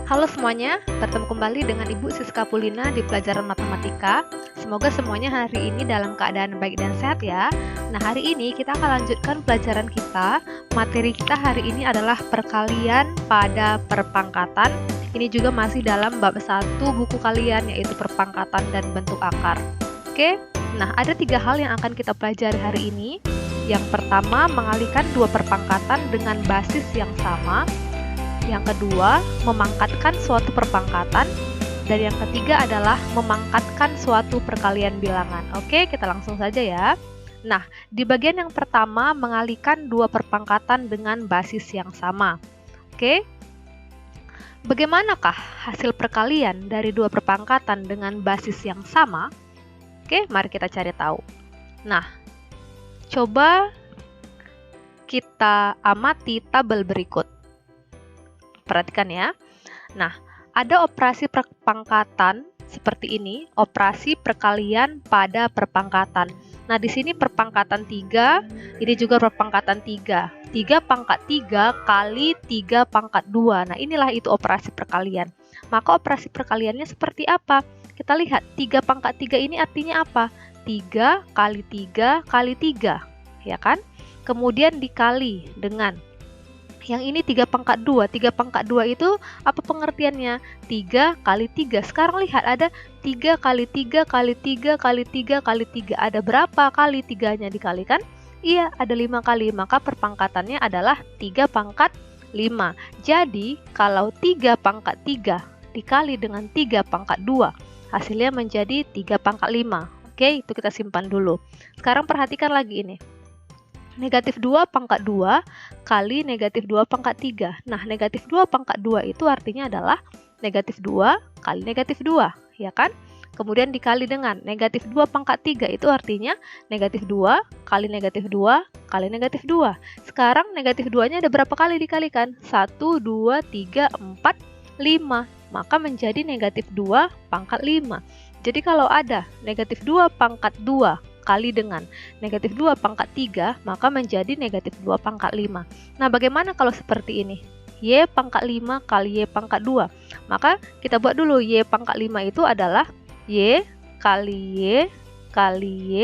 Halo semuanya, bertemu kembali dengan Ibu Siska Pulina di pelajaran matematika. Semoga semuanya hari ini dalam keadaan baik dan sehat ya. Nah, hari ini kita akan lanjutkan pelajaran kita. Materi kita hari ini adalah perkalian pada perpangkatan. Ini juga masih dalam bab 1 buku kalian, yaitu perpangkatan dan bentuk akar. Oke, nah ada 3 hal yang akan kita pelajari hari ini. Yang pertama, mengalihkan dua perpangkatan dengan basis yang sama. Yang kedua, memangkatkan suatu perpangkatan. Dan yang ketiga adalah memangkatkan suatu perkalian bilangan. Oke, kita langsung saja ya. Nah, di bagian yang pertama, mengalihkan dua perpangkatan dengan basis yang sama. Oke, bagaimanakah hasil perkalian dari dua perpangkatan dengan basis yang sama? Oke, mari kita cari tahu. Nah, coba kita amati tabel berikut. Perhatikan ya. Nah, ada operasi perpangkatan seperti ini, operasi perkalian pada perpangkatan. Nah, di sini perpangkatan 3, ini juga perpangkatan 3. 3 pangkat 3 kali 3 pangkat 2. Nah, inilah itu operasi perkalian. Maka operasi perkaliannya seperti apa? Kita lihat, 3 pangkat 3 ini artinya apa? 3 kali 3 kali 3, ya kan? Kemudian dikali dengan yang ini 3 pangkat 2. 3 pangkat 2 itu apa pengertiannya? 3 kali 3. Sekarang lihat, ada 3 kali 3 kali 3 kali 3 kali 3. Ada berapa kali 3-nya dikalikan? Iya, ada 5 kali. Maka perpangkatannya adalah 3 pangkat 5. Jadi, kalau 3 pangkat 3 dikali dengan 3 pangkat 2, hasilnya menjadi 3 pangkat 5. Oke, itu kita simpan dulu. Sekarang perhatikan lagi ini. Negatif 2 pangkat 2 kali negatif 2 pangkat 3. Nah, negatif 2 pangkat 2 itu artinya adalah negatif 2 kali negatif 2, ya kan? Kemudian dikali dengan negatif 2 pangkat 3 itu artinya negatif 2 kali negatif 2 kali negatif 2. Sekarang negatif 2-nya ada berapa kali dikalikan? 1, 2, 3, 4, 5. Maka menjadi negatif 2 pangkat 5. Jadi kalau ada negatif 2 pangkat 2 kali dengan negatif 2 pangkat 3, maka menjadi negatif 2 pangkat 5. Nah, bagaimana kalau seperti ini? Y pangkat 5 kali Y pangkat 2. Maka kita buat dulu, Y pangkat 5 itu adalah Y kali Y kali Y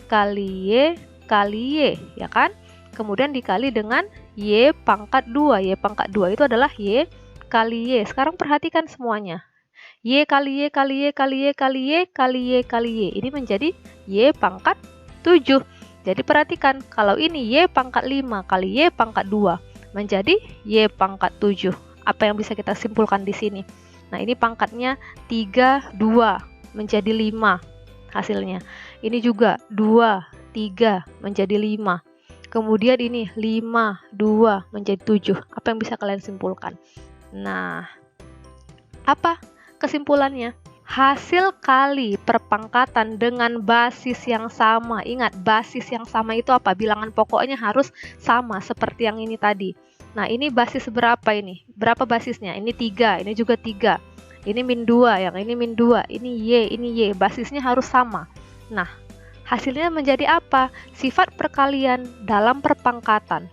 kali Y kali Y, ya kan? Kemudian dikali dengan Y pangkat 2. Y pangkat 2 itu adalah Y kali Y. Sekarang perhatikan semuanya. Y kali Y kali Y kali Y kali Y kali Y kali Y. Ini menjadi Y pangkat 7. Jadi perhatikan, kalau ini Y pangkat 5 kali Y pangkat 2 menjadi Y pangkat 7. Apa yang bisa kita simpulkan di sini? Nah, ini pangkatnya 3, 2 menjadi 5 hasilnya. Ini juga 2, 3 menjadi 5. Kemudian ini 5, 2 menjadi 7. Apa yang bisa kalian simpulkan? Nah, apa kesimpulannya? Hasil kali perpangkatan dengan basis yang sama. Ingat, basis yang sama itu apa? Bilangan pokoknya harus sama seperti yang ini tadi. Nah, ini basis berapa ini? Berapa basisnya? Ini 3, ini juga 3. Ini min 2, yang ini min 2. Ini Y. Basisnya harus sama. Nah, hasilnya menjadi apa? Sifat perkalian dalam perpangkatan.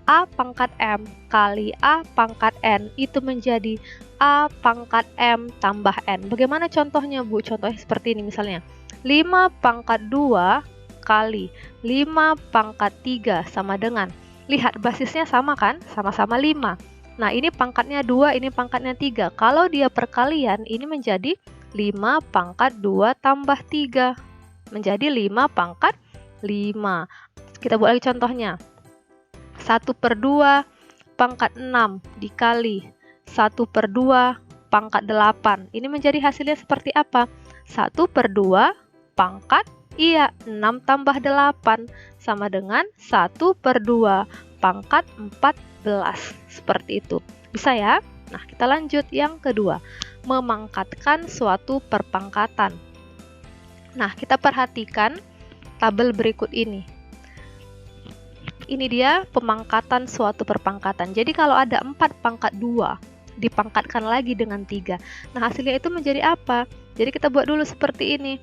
A pangkat M kali A pangkat N itu menjadi A pangkat M tambah N. Bagaimana contohnya, Bu? Contohnya seperti ini misalnya. 5 pangkat 2 kali 5 pangkat 3 sama dengan, lihat basisnya sama kan? Sama-sama 5. Nah, ini pangkatnya 2, ini pangkatnya 3. Kalau dia perkalian, ini menjadi 5 pangkat 2 tambah 3. Menjadi 5 pangkat 5. Kita buat lagi contohnya. 1/2 pangkat 6 dikali 1/2 pangkat 8. Ini menjadi hasilnya seperti apa? 1/2 pangkat 6 tambah 8 sama dengan 1/2 pangkat 14. Seperti itu. Bisa ya? Nah, kita lanjut yang kedua. Memangkatkan suatu perpangkatan. Nah, kita perhatikan tabel berikut ini. Ini dia pemangkatan suatu perpangkatan. Jadi kalau ada 4 pangkat 2, dipangkatkan lagi dengan 3. Nah, hasilnya itu menjadi apa? Jadi kita buat dulu seperti ini.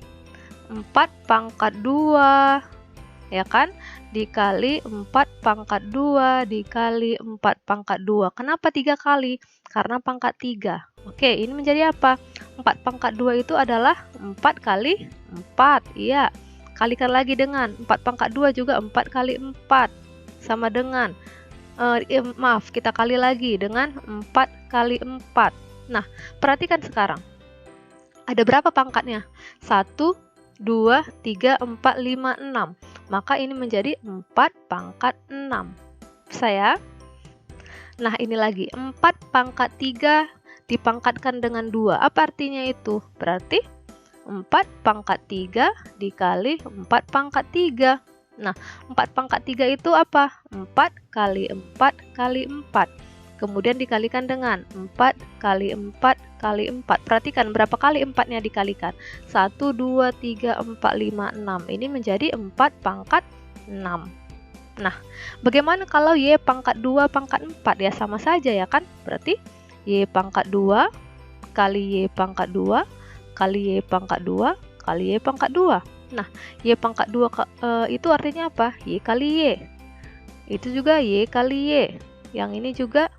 4 pangkat 2 ya kan? Dikali 4 pangkat 2, dikali 4 pangkat 2. Kenapa 3 kali? Karena pangkat 3. Oke, ini menjadi apa? 4 pangkat 2 itu adalah 4 kali 4. Iya. Kalikan lagi dengan 4 pangkat 2 juga 4 kali 4. Sama dengan, maaf, kita kali lagi dengan 4 kali 4. Nah, perhatikan sekarang. Ada berapa pangkatnya? 1, 2, 3, 4, 5, 6. Maka ini menjadi 4 pangkat 6. Bisa ya? Nah, ini lagi. 4 pangkat 3 dipangkatkan dengan 2. Apa artinya itu? Berarti 4 pangkat 3 dikali 4 pangkat 3. Nah, 4 pangkat 3 itu apa? 4 kali 4 kali 4. Kemudian dikalikan dengan 4 kali 4 kali 4. Perhatikan berapa kali 4-nya dikalikan. 1, 2, 3, 4, 5, 6. Ini menjadi 4 pangkat 6. Nah, bagaimana kalau Y pangkat 2 pangkat 4? Ya sama saja ya kan? Berarti Y pangkat 2 kali Y pangkat 2 kali Y pangkat 2 kali Y pangkat 2. Nah, Y pangkat 2 itu artinya apa? Y kali Y. Itu juga Y kali Y. Yang ini juga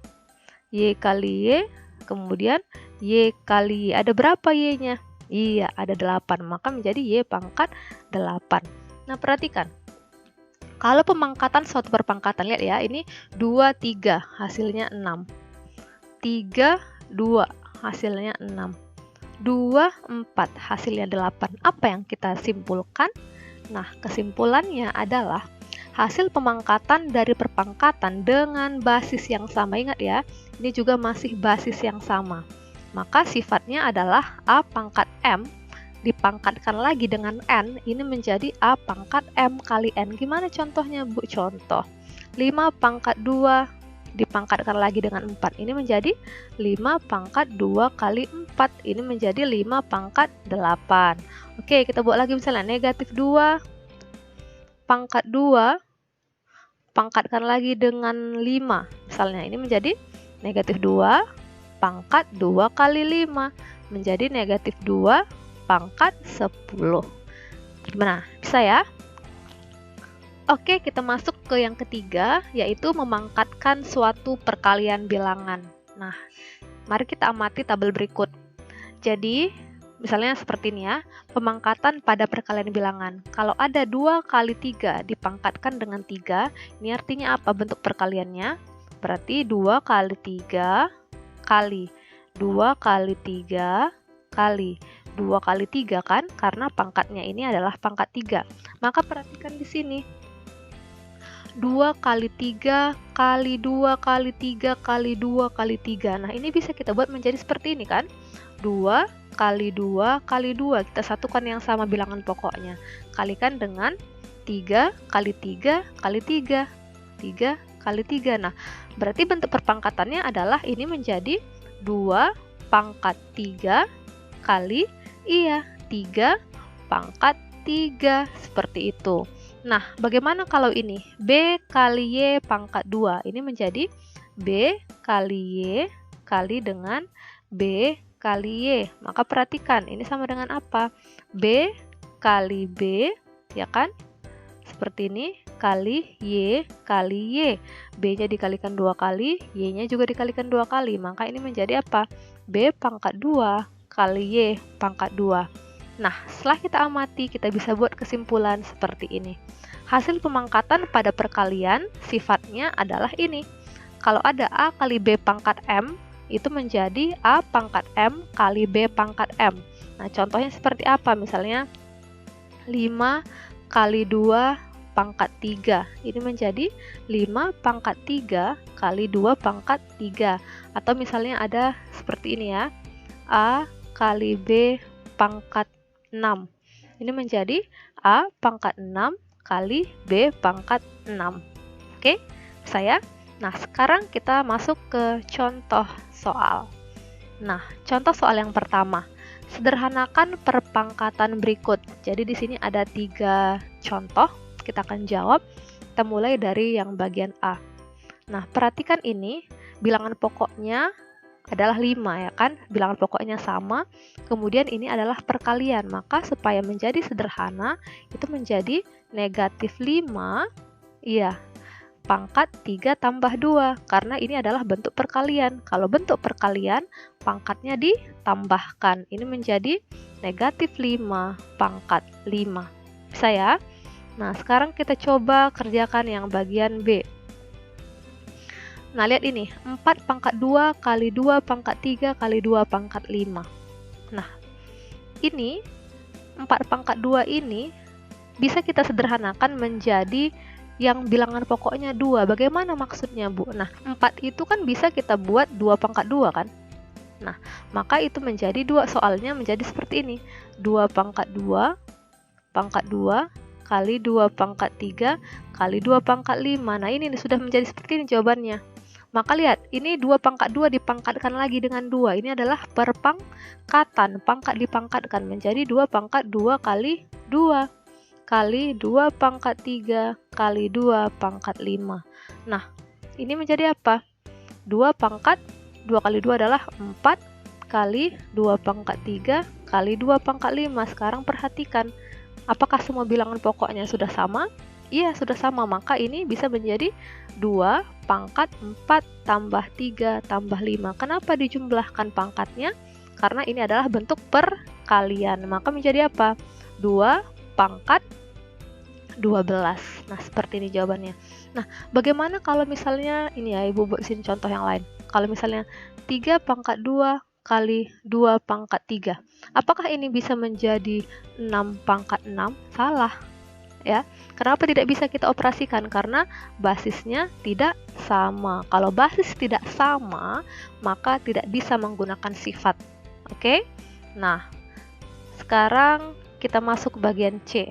Y kali Y, kemudian Y kali Y. Ada berapa Y-nya? Iya, ada 8. Maka menjadi Y pangkat 8. Nah, perhatikan. Kalau pemangkatan suatu perpangkatan, lihat ya, ini 2, 3, hasilnya 6. 3, 2, hasilnya 6. 2, 4, hasilnya 8. Apa yang kita simpulkan? Nah, kesimpulannya adalah hasil pemangkatan dari perpangkatan dengan basis yang sama. Ingat ya, ini juga masih basis yang sama. Maka sifatnya adalah A pangkat M dipangkatkan lagi dengan N, ini menjadi A pangkat M kali N. Gimana contohnya, Bu? Contoh, 5 pangkat 2 dipangkatkan lagi dengan 4. Ini menjadi 5 pangkat 2 kali 4. Ini menjadi 5 pangkat 8. Oke, kita buat lagi misalnya negatif 2 pangkat 2 pangkatkan lagi dengan 5. Misalnya ini menjadi negatif 2 pangkat 2 kali 5. Menjadi negatif 2 pangkat 10. Gimana? Bisa ya? Oke, kita masuk ke yang ketiga, yaitu memangkatkan suatu perkalian bilangan. Nah, mari kita amati tabel berikut. Jadi, misalnya seperti ini ya, pemangkatan pada perkalian bilangan. Kalau ada 2 kali 3 dipangkatkan dengan 3, ini artinya apa bentuk perkaliannya? Berarti 2 kali 3 kali 2 kali 3 kali 2 kali 3 kan? Karena pangkatnya ini adalah pangkat 3. Maka perhatikan di sini. 2 kali 3 kali 2 kali 3 kali 2 kali 3. Nah, ini bisa kita buat menjadi seperti ini kan? 2 kali 2 kali 2. Kita satukan yang sama bilangan pokoknya. Kalikan dengan 3 kali 3 kali 3. 3 kali 3. Nah, berarti bentuk perpangkatannya adalah ini menjadi 2 pangkat 3 kali 3 pangkat 3. Seperti itu. Nah, bagaimana kalau ini? B kali Y pangkat 2. Ini menjadi B kali Y kali dengan B kali Y. Maka perhatikan, ini sama dengan apa? B kali B, ya kan? Seperti ini, kali Y kali Y. B-nya dikalikan 2 kali, Y-nya juga dikalikan 2 kali. Maka ini menjadi apa? B pangkat 2 kali Y pangkat 2. Nah, setelah kita amati, kita bisa buat kesimpulan seperti ini. Hasil pemangkatan pada perkalian sifatnya adalah ini. Kalau ada A kali B pangkat M, itu menjadi A pangkat M kali B pangkat M. Nah, contohnya seperti apa? Misalnya 5 kali 2 pangkat 3. Ini menjadi 5 pangkat 3 kali 2 pangkat 3. Atau misalnya ada seperti ini ya. A kali B pangkat 6. Ini menjadi A pangkat 6 kali B pangkat 6. Oke, saya. Nah, sekarang kita masuk ke contoh soal. Nah, contoh soal yang pertama. Sederhanakan perpangkatan berikut. Jadi di sini ada 3 contoh. Kita akan jawab. Kita mulai dari yang bagian A. Nah, perhatikan ini. Bilangan pokoknya adalah 5 ya kan, bilangan pokoknya sama, kemudian ini adalah perkalian, maka supaya menjadi sederhana itu menjadi negatif 5, iya, pangkat 3 tambah 2, karena ini adalah bentuk perkalian. Kalau bentuk perkalian, pangkatnya ditambahkan, ini menjadi negatif 5 pangkat 5. Bisa ya? Nah, sekarang kita coba kerjakan yang bagian B. Nah, lihat ini, 4 pangkat 2 kali 2 pangkat 3 kali 2 pangkat 5. Nah, ini 4 pangkat 2 ini bisa kita sederhanakan menjadi yang bilangan pokoknya 2. Bagaimana maksudnya, Bu? Nah, 4 itu kan bisa kita buat 2 pangkat 2 kan? Nah, maka itu menjadi 2, soalnya menjadi seperti ini. 2 pangkat 2 kali 2 pangkat 3 kali 2 pangkat 5. Nah, ini sudah menjadi seperti ini jawabannya. Maka lihat, ini 2 pangkat 2 dipangkatkan lagi dengan 2. Ini adalah perpangkatan. Pangkat dipangkatkan menjadi 2 pangkat 2 kali 2. Kali 2 pangkat 3 kali 2 pangkat 5. Nah, ini menjadi apa? 2 pangkat 2 kali 2 adalah 4 kali 2 pangkat 3 kali 2 pangkat 5. Sekarang perhatikan, apakah semua bilangan pokoknya sudah sama? Iya, sudah sama, maka ini bisa menjadi 2 pangkat 4 tambah 3 tambah 5. Kenapa dijumlahkan pangkatnya? Karena ini adalah bentuk perkalian, maka menjadi apa? 2 pangkat 12. Nah, seperti ini jawabannya. Nah, bagaimana kalau misalnya, ini ya Ibu buat sini contoh yang lain. Kalau misalnya 3 pangkat 2 kali 2 pangkat 3. Apakah ini bisa menjadi 6 pangkat 6? Salah. Ya, kenapa tidak bisa kita operasikan? Karena basisnya tidak sama. Kalau basis tidak sama, maka tidak bisa menggunakan sifat. Oke? Nah, sekarang kita masuk ke bagian C.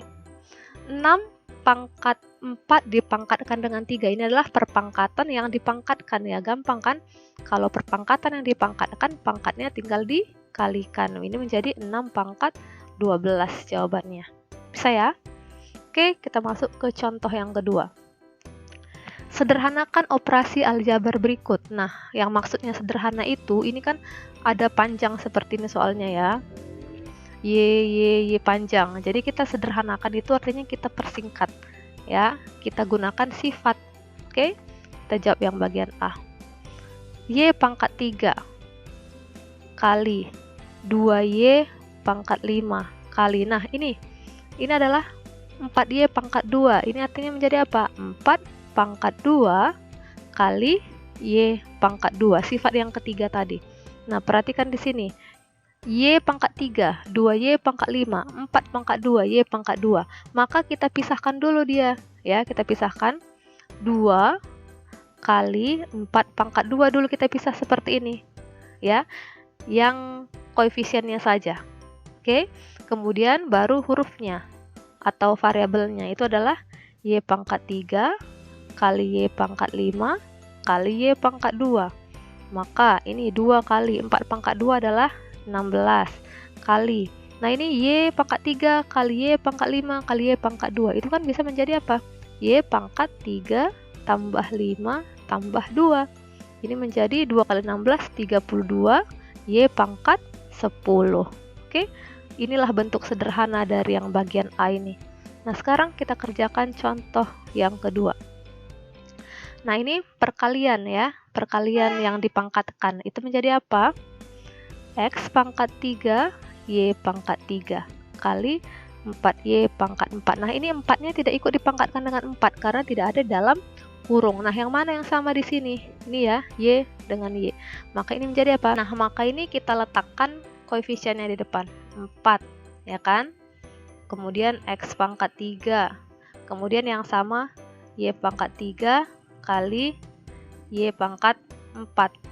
6 pangkat 4 dipangkatkan dengan 3. Ini adalah perpangkatan yang dipangkatkan ya, gampang kan? Kalau perpangkatan yang dipangkatkan, pangkatnya tinggal dikalikan. Ini menjadi 6 pangkat 12 jawabannya. Bisa ya? Oke, kita masuk ke contoh yang kedua. Sederhanakan operasi aljabar berikut. Nah, yang maksudnya sederhana itu, ini kan ada panjang seperti ini soalnya ya. Y panjang. Jadi kita sederhanakan itu artinya kita persingkat. Ya, kita gunakan sifat. Oke, kita jawab yang bagian A. Y pangkat 3 kali 2Y pangkat 5 kali. Nah, ini adalah 4Y pangkat 2. Ini artinya menjadi apa? 4 pangkat 2 kali Y pangkat 2. Sifat yang ketiga tadi. Nah, perhatikan di sini. Y pangkat 3, 2Y pangkat 5, 4 pangkat 2, Y pangkat 2. Maka kita pisahkan dulu dia. Ya, kita pisahkan. 2 kali 4 pangkat 2 dulu kita pisah seperti ini. Ya, yang koefisiennya saja. Oke, kemudian baru hurufnya atau variabelnya itu adalah Y pangkat 3 kali Y pangkat 5 kali Y pangkat 2. Maka ini 2 kali 4 pangkat 2 adalah 16 kali. Nah, ini Y pangkat 3 kali Y pangkat 5 kali Y pangkat 2. Itu kan bisa menjadi apa? Y pangkat 3 tambah 5 tambah 2. Ini menjadi 2 kali 16, 32. Y pangkat 10. Oke. Inilah bentuk sederhana dari yang bagian A ini. Nah, sekarang kita kerjakan contoh yang kedua. Nah, ini perkalian ya. Perkalian yang dipangkatkan. Itu menjadi apa? X pangkat 3, Y pangkat 3 kali 4Y pangkat 4. Nah, ini 4-nya tidak ikut dipangkatkan dengan 4 karena tidak ada dalam kurung. Nah, yang mana yang sama di sini? Ini ya, Y dengan Y. Maka ini menjadi apa? Nah, maka ini kita letakkan koefisiennya di depan. 4, ya kan? Kemudian X pangkat 3. Kemudian yang sama Y pangkat 3 kali Y pangkat 4.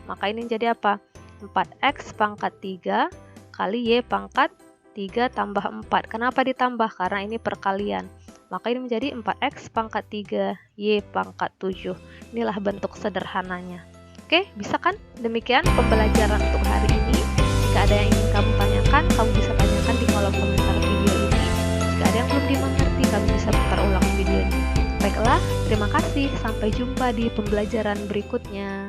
Maka ini jadi apa? 4X pangkat 3 kali Y pangkat 3 tambah 4. Kenapa ditambah? Karena ini perkalian. Maka ini menjadi 4X pangkat 3 Y pangkat 7. Inilah bentuk sederhananya. Oke, bisa kan? Demikian pembelajaran untuk hari ini. Jika ada yang ingin kamu tanyakan, kamu bisa tanyakan di kolom komentar video ini. Jika ada yang belum dimengerti, kamu bisa putar ulang videonya. Baiklah, terima kasih. Sampai jumpa di pembelajaran berikutnya.